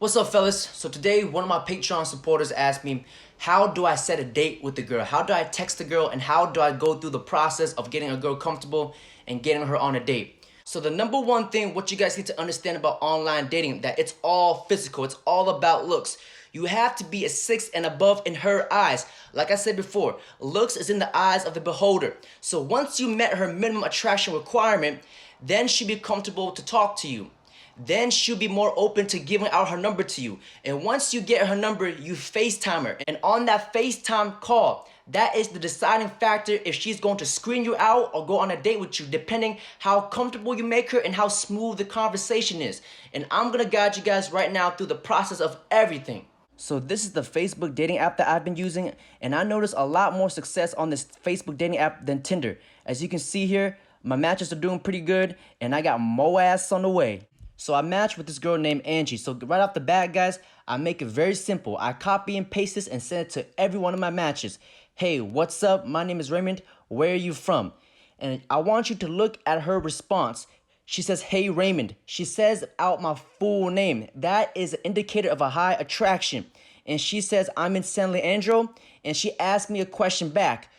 What's up, fellas? So today, one of my Patreon supporters asked me, how do I set a date with the girl? How do I text the girl, and how do I go through the process of getting a girl comfortable and getting her on a date? So the number one thing, what you guys need to understand about online dating, that it's all physical. It's all about looks. You have to be a 6 and above in her eyes. Like I said before, looks is in the eyes of the beholder. So once you met her minimum attraction requirement, then she'll be comfortable to talk to you. Then she'll be more open to giving out her number to you. And once you get her number, you FaceTime her. And on that FaceTime call, that is the deciding factor if she's going to screen you out or go on a date with you, depending how comfortable you make her and how smooth the conversation is. And I'm gonna guide you guys right now through the process of everything. So this is the Facebook dating app that I've been using, and I noticed a lot more success on this Facebook dating app than Tinder. As you can see here, my matches are doing pretty good, and I got more ass on the way. So I matched with this girl named Angie. So right off the bat, guys, I make it very simple. I copy and paste this and send it to every one of my matches. Hey, what's up? My name is Raymond. Where are you from? And I want you to look at her response. She says, hey, Raymond. She says out my full name. That is an indicator of a high attraction. And she says, I'm in San Leandro. And she asked me a question back.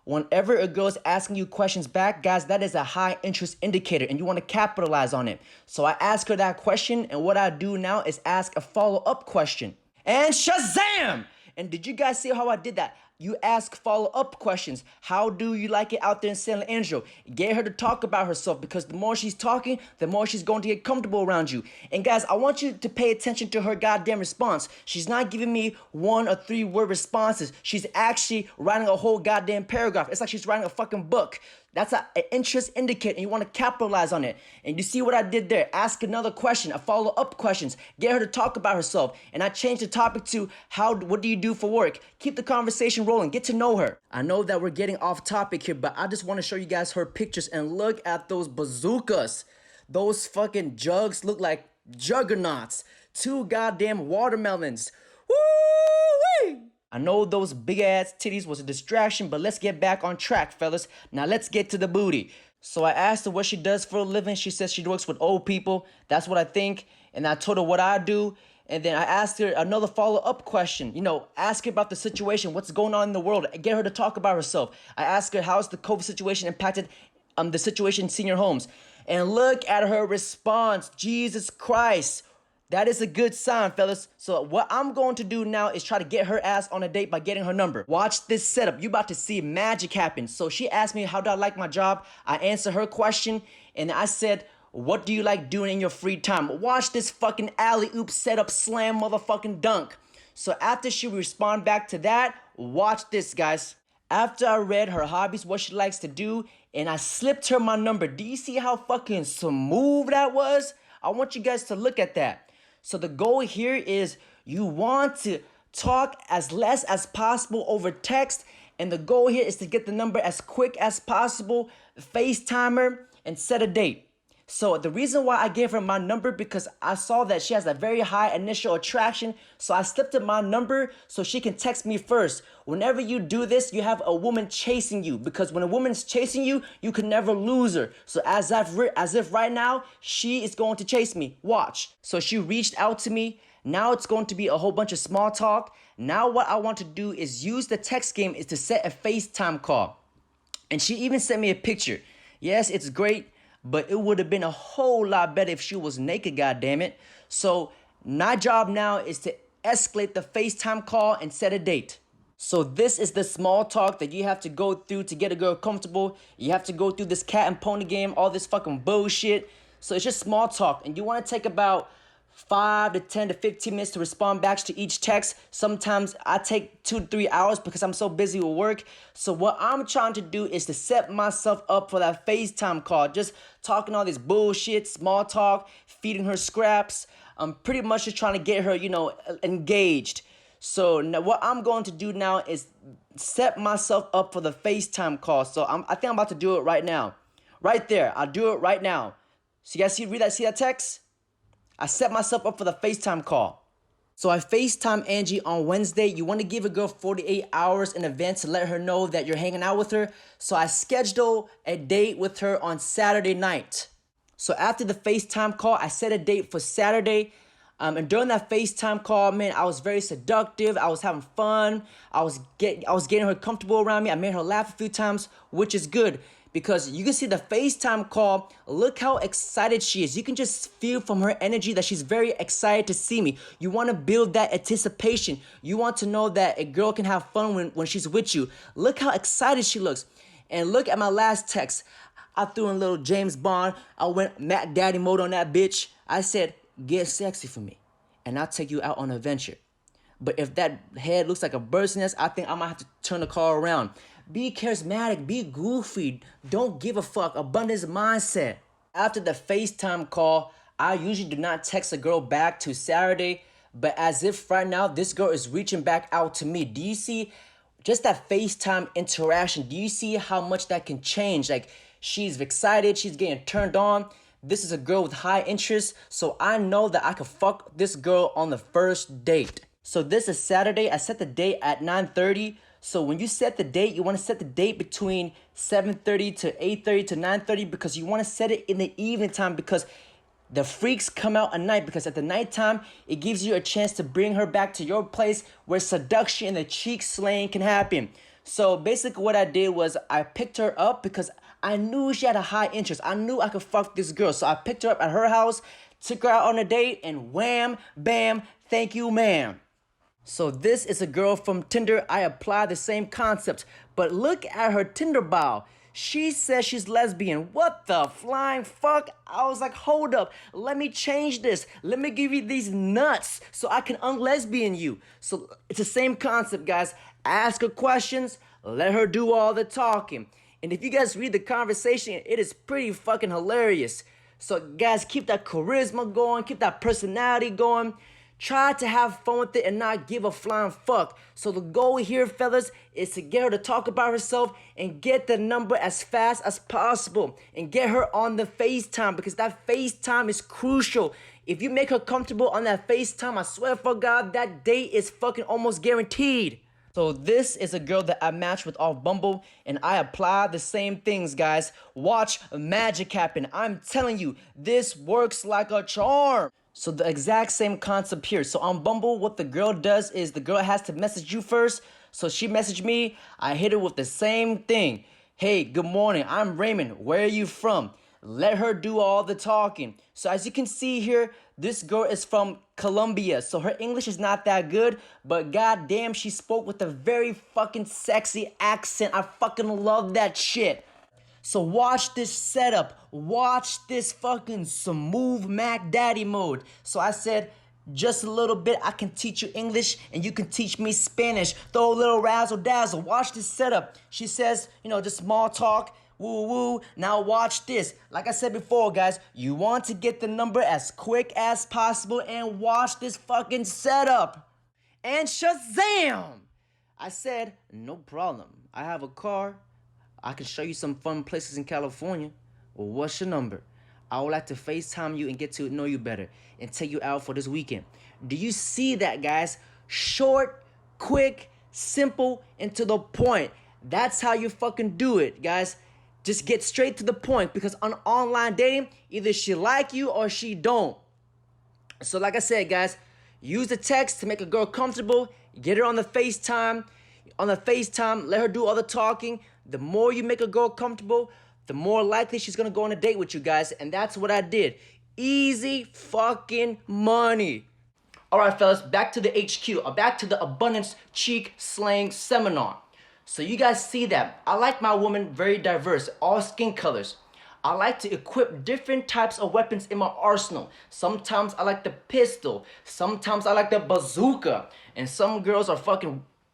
Whenever a girl is asking you questions back, guys, that is a high interest indicator and you want to capitalize on it. So I ask her that question, and what I do now is ask a follow-up question. And Shazam! And did you guys see how I did that? You ask follow-up questions. How do you like it out there in San Leandro? Get her to talk about herself, because the more she's talking, the more she's going to get comfortable around you. And guys, I want you to pay attention to her goddamn response. She's not giving me 1 or 3 word responses. She's actually writing a whole goddamn paragraph. It's like she's writing a fucking book. That's an interest indicator, and you want to capitalize on it. And you see what I did there? Ask another question, a follow-up questions. Get her to talk about herself. And I changed the topic to what do you do for work? Keep the conversation rolling. Get to know her. I know that we're getting off topic here, but I just want to show you guys her pictures, and look at those bazookas. Those fucking jugs look like juggernauts. 2 goddamn watermelons. Woo-wee! I know those big ass titties was a distraction, but let's get back on track, fellas. Now let's get to the booty. So I asked her what she does for a living. She says she works with old people. That's what I think. And I told her what I do. And then I asked her another follow-up question. Ask her about the situation, what's going on in the world. Get her to talk about herself. I asked her, how's the COVID situation impacted the situation in senior homes? And look at her response. Jesus Christ. That is a good sign, fellas. So what I'm going to do now is try to get her ass on a date by getting her number. Watch this setup. You about to see magic happen. So she asked me, how do I like my job? I answered her question, and I said, what do you like doing in your free time? Watch this fucking alley-oop setup slam motherfucking dunk. So after she respond back to that, watch this, guys. After I read her hobbies, what she likes to do, and I slipped her my number. Do you see how fucking smooth that was? I want you guys to look at that. So the goal here is you want to talk as less as possible over text. And the goal here is to get the number as quick as possible, FaceTime her, and set a date. So the reason why I gave her my number, because I saw that she has a very high initial attraction. So I slipped her my number so she can text me first. Whenever you do this, you have a woman chasing you, because when a woman's chasing you, you can never lose her. So as if right now, she is going to chase me. Watch. So she reached out to me. Now it's going to be a whole bunch of small talk. Now what I want to do is use the text game is to set a FaceTime call. And she even sent me a picture. Yes, it's great, but it would have been a whole lot better if she was naked, goddammit. So my job now is to escalate the FaceTime call and set a date. So this is the small talk that you have to go through to get a girl comfortable. You have to go through this cat and pony game, all this fucking bullshit. So it's just small talk, and you want to take about 5 to 10 to 15 minutes to respond back to each text. Sometimes I take 2 to 3 hours because I'm so busy with work. So what I'm trying to do is to set myself up for that FaceTime call. Just talking all this bullshit, small talk, feeding her scraps. I'm pretty much just trying to get her, engaged. So now what I'm going to do now is set myself up for the FaceTime call. So I think I'm about to do it right now. Right there. I'll do it right now. So you guys see that text? I set myself up for the FaceTime call. So I FaceTime Angie on Wednesday. You want to give a girl 48 hours in advance to let her know that you're hanging out with her. So I scheduled a date with her on Saturday night. So after the FaceTime call, I set a date for Saturday. And during that FaceTime call, man, I was very seductive. I was having fun. I was getting her comfortable around me. I made her laugh a few times, which is good because you can see the FaceTime call. Look how excited she is. You can just feel from her energy that she's very excited to see me. You want to build that anticipation. You want to know that a girl can have fun when she's with you. Look how excited she looks. And look at my last text. I threw in a little James Bond. I went Mac Daddy mode on that bitch. I said, get sexy for me, and I'll take you out on an adventure. But if that head looks like a bird's nest, I think I might have to turn the car around. Be charismatic, be goofy, don't give a fuck, abundance mindset. After the FaceTime call, I usually do not text a girl back to Saturday, but as if right now, this girl is reaching back out to me. Do you see just that FaceTime interaction? Do you see how much that can change? Like, she's excited, she's getting turned on. This is a girl with high interest, so I know that I can fuck this girl on the first date. So this is Saturday. I set the date at 9:30. So when you set the date, you want to set the date between 7:30 to 8:30 to 9:30 because you want to set it in the evening time because the freaks come out at night, because at the nighttime, it gives you a chance to bring her back to your place where seduction and the cheek slaying can happen. So basically what I did was I picked her up because I knew she had a high interest. I knew I could fuck this girl. So I picked her up at her house, took her out on a date, and wham, bam, thank you, ma'am. So this is a girl from Tinder. I apply the same concept, but look at her Tinder bio. She says she's lesbian. What the flying fuck? I was like, hold up. Let me change this. Let me give you these nuts so I can unlesbian you. So it's the same concept, guys. Ask her questions. Let her do all the talking. And if you guys read the conversation, it is pretty fucking hilarious. So guys, keep that charisma going. Keep that personality going. Try to have fun with it and not give a flying fuck. So the goal here, fellas, is to get her to talk about herself and get the number as fast as possible. And get her on the FaceTime, because that FaceTime is crucial. If you make her comfortable on that FaceTime, I swear for God, that date is fucking almost guaranteed. So this is a girl that I matched with off Bumble, and I apply the same things, guys. Watch magic happen. I'm telling you, this works like a charm. So the exact same concept here. So on Bumble, what the girl does is the girl has to message you first. So she messaged me. I hit her with the same thing. Hey, good morning. I'm Raymond. Where are you from? Let her do all the talking. So as you can see here, this girl is from Colombia. So her English is not that good, but goddamn, she spoke with a very fucking sexy accent. I fucking love that shit. So watch this setup. Watch this fucking smooth Mac Daddy mode. So I said, just a little bit, I can teach you English and you can teach me Spanish. Throw a little razzle dazzle. Watch this setup. She says, just small talk. Woo woo. Now watch this. Like I said before, guys, you want to get the number as quick as possible, and watch this fucking setup. And Shazam! I said, no problem. I have a car. I can show you some fun places in California. Well, what's your number? I would like to FaceTime you and get to know you better and take you out for this weekend. Do you see that, guys? Short, quick, simple, and to the point. That's how you fucking do it, guys. Just get straight to the point, because on online dating, either she like you or she don't. So like I said, guys, use the text to make a girl comfortable. Get her on the FaceTime. Let her do all the talking. The more you make a girl comfortable, the more likely she's gonna go on a date with you, guys. And that's what I did. Easy fucking money. All right, fellas, back to the HQ, or back to the Abundance Cheek Slaying Seminar. So you guys see that I like my woman very diverse, all skin colors. I like to equip different types of weapons in my arsenal. Sometimes I like the pistol. Sometimes I like the bazooka. And some girls are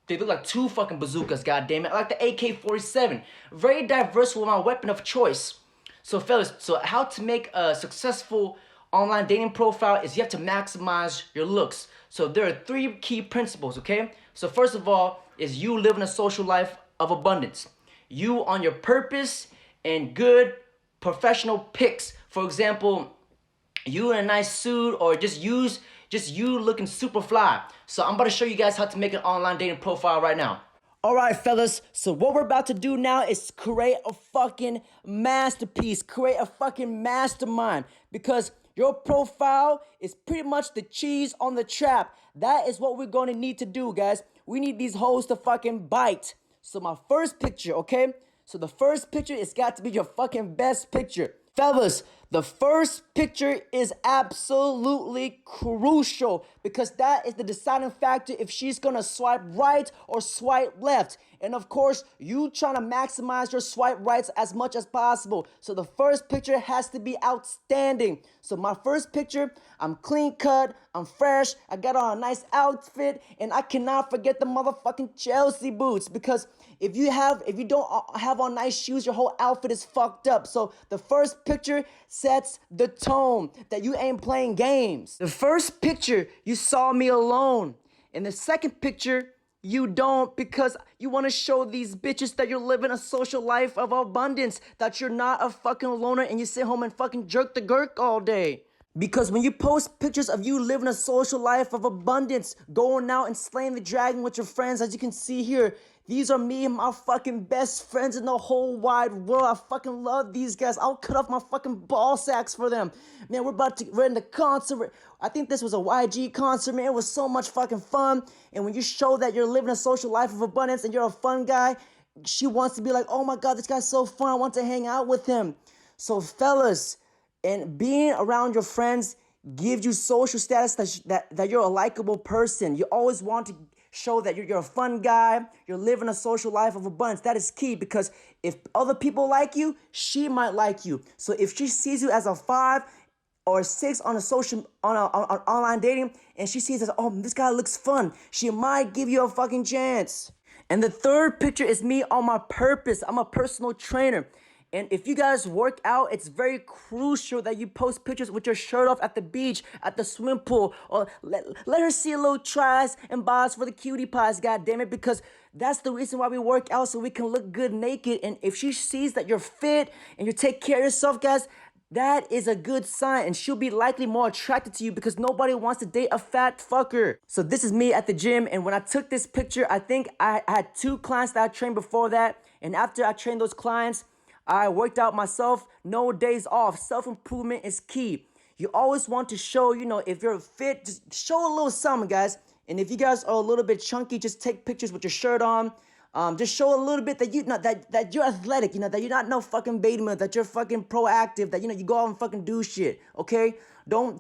they look like two fucking bazookas, goddammit. I like the AK-47. Very diverse with my weapon of choice. So fellas, how to make a successful online dating profile is you have to maximize your looks. So there are 3 key principles, okay? So first of all is you living a social life of abundance. You on your purpose and good professional pics. For example, you in a nice suit, or just you looking super fly. So I'm about to show you guys how to make an online dating profile right now. All right, fellas, so what we're about to do now is create a fucking masterpiece, create a fucking mastermind, because Your profile is pretty much the cheese on the trap. That is what we're gonna need to do, guys. We need these hoes to fucking bite. So my first picture, okay? So the first picture is got to be your fucking best picture. Fellas, the first picture is absolutely crucial because that is the deciding factor if she's gonna swipe right or swipe left. And of course, you trying to maximize your swipe rights as much as possible. So the first picture has to be outstanding. So my first picture, I'm clean cut, I'm fresh, I got on a nice outfit, and I cannot forget the motherfucking Chelsea boots because if you don't have on nice shoes, your whole outfit is fucked up. So the first picture sets the tone that you ain't playing games. The first picture, you saw me alone. In the second picture, you don't because you want to show these bitches that you're living a social life of abundance, that you're not a fucking loner and you sit home and fucking jerk the gurk all day. Because when you post pictures of you living a social life of abundance, going out and slaying the dragon with your friends, as you can see here, these are me and my fucking best friends in the whole wide world. I fucking love these guys. I'll cut off my fucking ball sacks for them. Man, we're in the concert. I think this was a YG concert, man. It was so much fucking fun. And when you show that you're living a social life of abundance and you're a fun guy, she wants to be like, oh my God, this guy's so fun. I want to hang out with him. So fellas, and being around your friends gives you social status that you're a likable person. You always want to show that you're a fun guy, you're living a social life of abundance. That is key because if other people like you, she might like you. So if she sees you as a 5 or a 6 on online dating and she sees as, oh, this guy looks fun, she might give you a fucking chance. And the third picture is me on my purpose. I'm a personal trainer. And if you guys work out, it's very crucial that you post pictures with your shirt off at the beach, at the swim pool, or let her see a little tries and buys for the cutie pies, goddammit, because that's the reason why we work out, so we can look good naked. And if she sees that you're fit and you take care of yourself, guys, that is a good sign, and she'll be likely more attracted to you because nobody wants to date a fat fucker. So this is me at the gym, and when I took this picture, I think I had 2 clients that I trained before that, and after I trained those clients, I worked out myself, no days off. Self-improvement is key. You always want to show, if you're fit, just show a little something, guys. And if you guys are a little bit chunky, just take pictures with your shirt on. Just show a little bit that that you're athletic, that you're not no fucking beta male, that you're fucking proactive, that you go out and fucking do shit, okay? Don't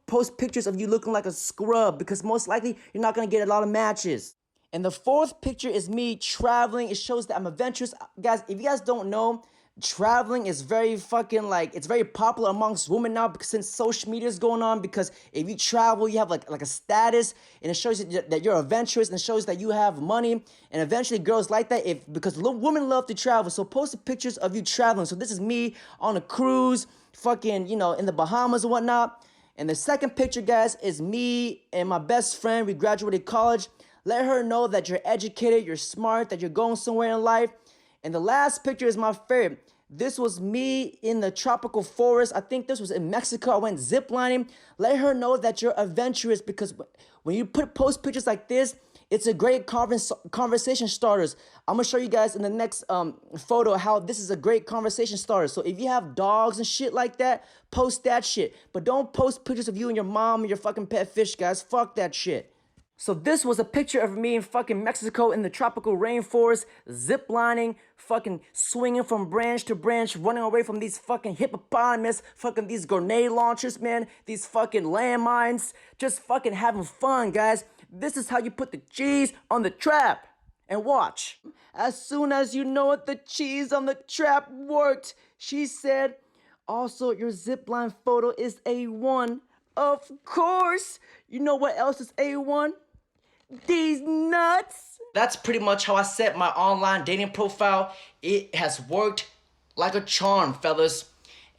post pictures of you looking like a scrub because most likely you're not gonna get a lot of matches. And the fourth picture is me traveling. It shows that I'm adventurous. Guys, if you guys don't know, traveling is very fucking it's very popular amongst women now because since social media is going on, because if you travel, you have like a status, and it shows that you're adventurous, and it shows that you have money, and eventually girls like that because women love to travel. So post pictures of you traveling. So this is me on a cruise, fucking, in the Bahamas and whatnot. And the second picture, guys, is me and my best friend. We graduated college. Let her know that you're educated, you're smart, that you're going somewhere in life. And the last picture is my favorite. This was me in the tropical forest. I think this was in Mexico. I went ziplining. Let her know that you're adventurous because when you post pictures like this, it's a great conversation starters. I'm going to show you guys in the next photo how this is a great conversation starter. So if you have dogs and shit like that, post that shit. But don't post pictures of you and your mom and your fucking pet fish, guys. Fuck that shit. So this was a picture of me in fucking Mexico in the tropical rainforest, ziplining, fucking swinging from branch to branch, running away from these fucking hippopotamus, fucking these grenade launchers, man, these fucking landmines, just fucking having fun, guys. This is how you put the cheese on the trap. And watch. As soon as you know it, the cheese on the trap worked. She said, also, your zipline photo is A1. Of course. You know what else is A1? These nuts. That's pretty much how I set my online dating profile. It has worked like a charm, fellas.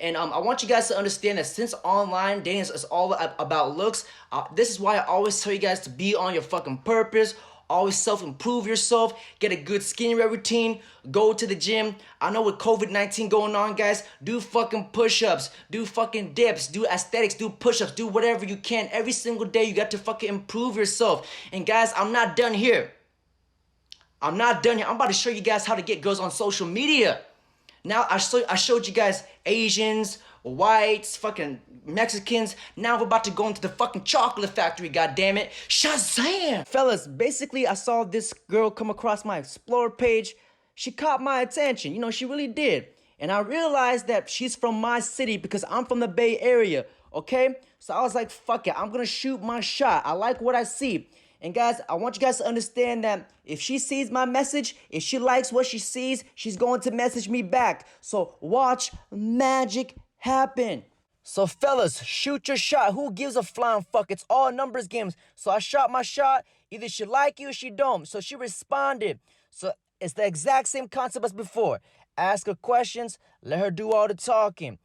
And I want you guys to understand that since online dating is all about looks, this is why I always tell you guys to be on your fucking purpose. Always self-improve yourself. Get a good skincare routine. Go to the gym. I know with COVID-19 going on, guys, do fucking push-ups. Do fucking dips. Do aesthetics. Do push-ups. Do whatever you can. Every single day, you got to fucking improve yourself. And guys, I'm not done here. I'm about to show you guys how to get girls on social media. Now, I showed you guys Asians, whites, fucking Mexicans. Now we're about to go into the fucking chocolate factory, goddammit. Shazam! Fellas, basically I saw this girl come across my Explore page. She caught my attention, you know, she really did. And I realized that she's from my city because I'm from the Bay Area, okay? So I was like, fuck it, I'm gonna shoot my shot. I like what I see. And guys, I want you guys to understand that if she sees my message, if she likes what she sees, she's going to message me back. So watch magic happen. So fellas, shoot your shot. Who gives a flying fuck? It's all numbers games. So I shot my shot. Either she like you or she don't. So she responded. So it's the exact same concept as before. Ask her questions, let her do all the talking.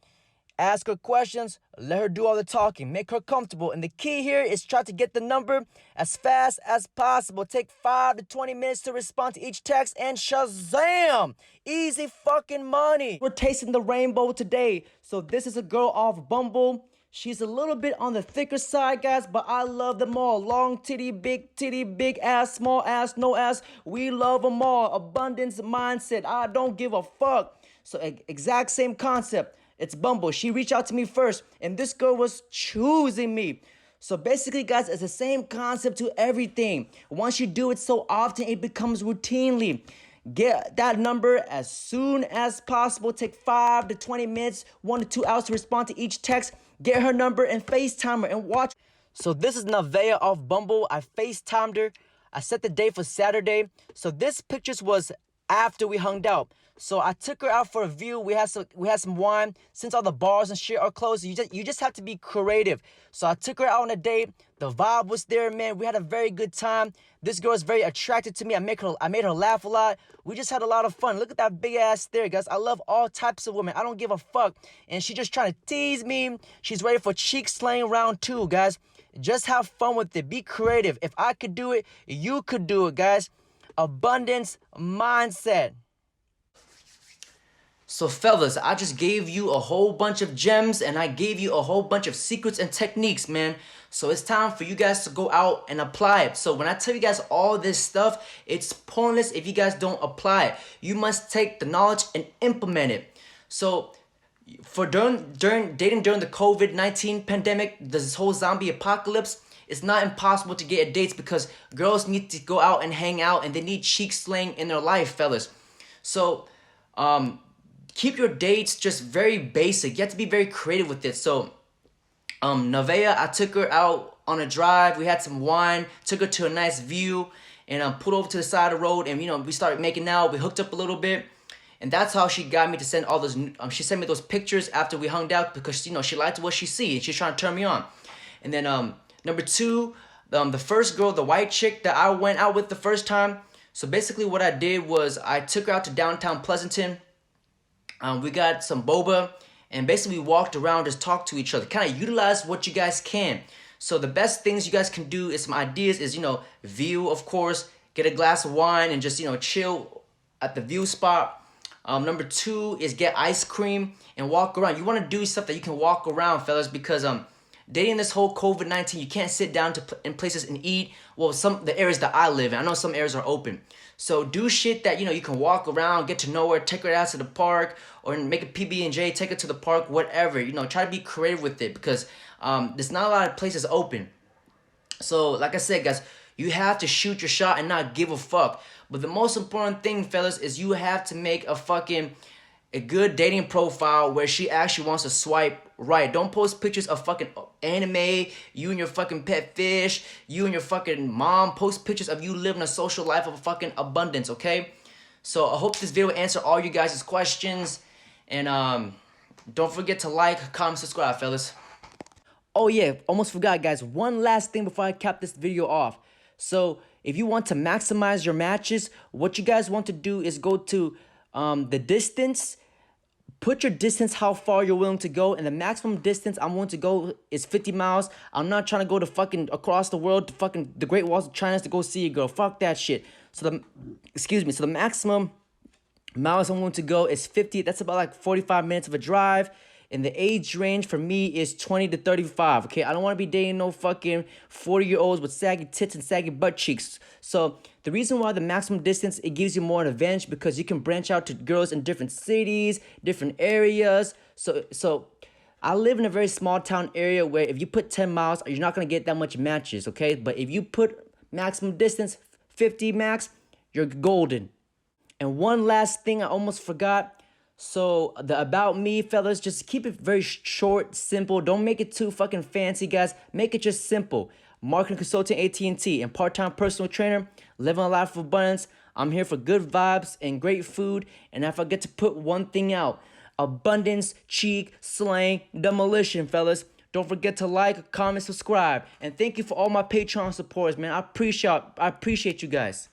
Ask her questions, let her do all the talking. Make her comfortable. And the key here is try to get the number as fast as possible. Take 5 to 20 minutes to respond to each text and shazam! Easy fucking money. We're tasting the rainbow today. So this is a girl off Bumble. She's a little bit on the thicker side, guys, but I love them all. Long titty, big ass, small ass, no ass. We love them all. Abundance mindset. I don't give a fuck. So exact same concept. It's Bumble. She reached out to me first, and this girl was choosing me. So basically, guys, it's the same concept to everything. Once you do it so often, it becomes routinely. Get that number as soon as possible. Take 5 to 20 minutes, 1 to 2 hours to respond to each text. Get her number and FaceTime her and watch. So this is Nevaeh off Bumble. I FaceTimed her. I set the date for Saturday. So this pictures was after we hung out. So I took her out for a view. We had some wine. Since all the bars and shit are closed, you just have to be creative. So I took her out on a date. The vibe was there, man. We had a very good time. This girl is very attracted to me. I made her laugh a lot. We just had a lot of fun. Look at that big ass there, guys. I love all types of women. I don't give a fuck. And she just trying to tease me. She's ready for cheek slaying round 2, guys. Just have fun with it. Be creative. If I could do it, you could do it, guys. Abundance mindset. So fellas, I just gave you a whole bunch of gems and I gave you a whole bunch of secrets and techniques, man. So it's time for you guys to go out and apply it. So when I tell you guys all this stuff, it's pointless if you guys don't apply it. You must take the knowledge and implement it. So for dating during the COVID-19 pandemic, this whole zombie apocalypse, it's not impossible to get dates because girls need to go out and hang out and they need cheek slaying in their life, fellas. So keep your dates just very basic. You have to be very creative with it. So Nevaeh, I took her out on a drive. We had some wine, took her to a nice view, and pulled over to the side of the road, and we started making out. We hooked up a little bit, and that's how she got me to send all those. She sent me those pictures after we hung out because she liked what she see and she's trying to turn me on. And then number 2, the first girl, the white chick that I went out with the first time. So basically, what I did was I took her out to downtown Pleasanton. We got some boba, and basically we walked around, just talked to each other, kind of utilize what you guys can. So the best things you guys can do is some ideas is, view, of course, get a glass of wine and just, chill at the view spot. Number 2 is get ice cream and walk around. You want to do stuff that you can walk around, fellas, because dating this whole COVID-19, you can't sit down in places and eat. Well, the areas that I live in, I know some areas are open. So do shit that, you can walk around, get to know her, take her out to the park, or make a PB&J, take her to the park, whatever. Try to be creative with it because there's not a lot of places open. So, like I said, guys, you have to shoot your shot and not give a fuck. But the most important thing, fellas, is you have to make a good dating profile where she actually wants to swipe right. Don't post pictures of fucking anime, you and your fucking pet fish, you and your fucking mom. Post pictures of you living a social life of fucking abundance, okay? So I hope this video will answer all you guys' questions. And don't forget to like, comment, subscribe, fellas. Oh yeah, almost forgot, guys. One last thing before I cap this video off. So if you want to maximize your matches, what you guys want to do is go to the distance. Put your distance, how far you're willing to go, and the maximum distance I'm willing to go is 50 miles. I'm not trying to go to fucking across the world to fucking the Great Walls of China to go see a girl. Fuck that shit. So the maximum miles I'm willing to go is 50. That's about like 45 minutes of a drive. And the age range for me is 20 to 35, okay? I don't want to be dating no fucking 40-year-olds with saggy tits and saggy butt cheeks. So the reason why the maximum distance, it gives you more an advantage because you can branch out to girls in different cities, different areas. So I live in a very small town area where if you put 10 miles, you're not gonna get that much matches, okay? But if you put maximum distance, 50 max, you're golden. And one last thing I almost forgot. So the about me, fellas, just keep it very short, simple. Don't make it too fucking fancy, guys. Make it just simple. Marketing consultant, AT&T, and part-time personal trainer, living a life of abundance. I'm here for good vibes and great food. And if I get to put one thing out, abundance, cheek, slang, demolition, fellas. Don't forget to like, comment, subscribe. And thank you for all my Patreon supporters, man. I appreciate you guys.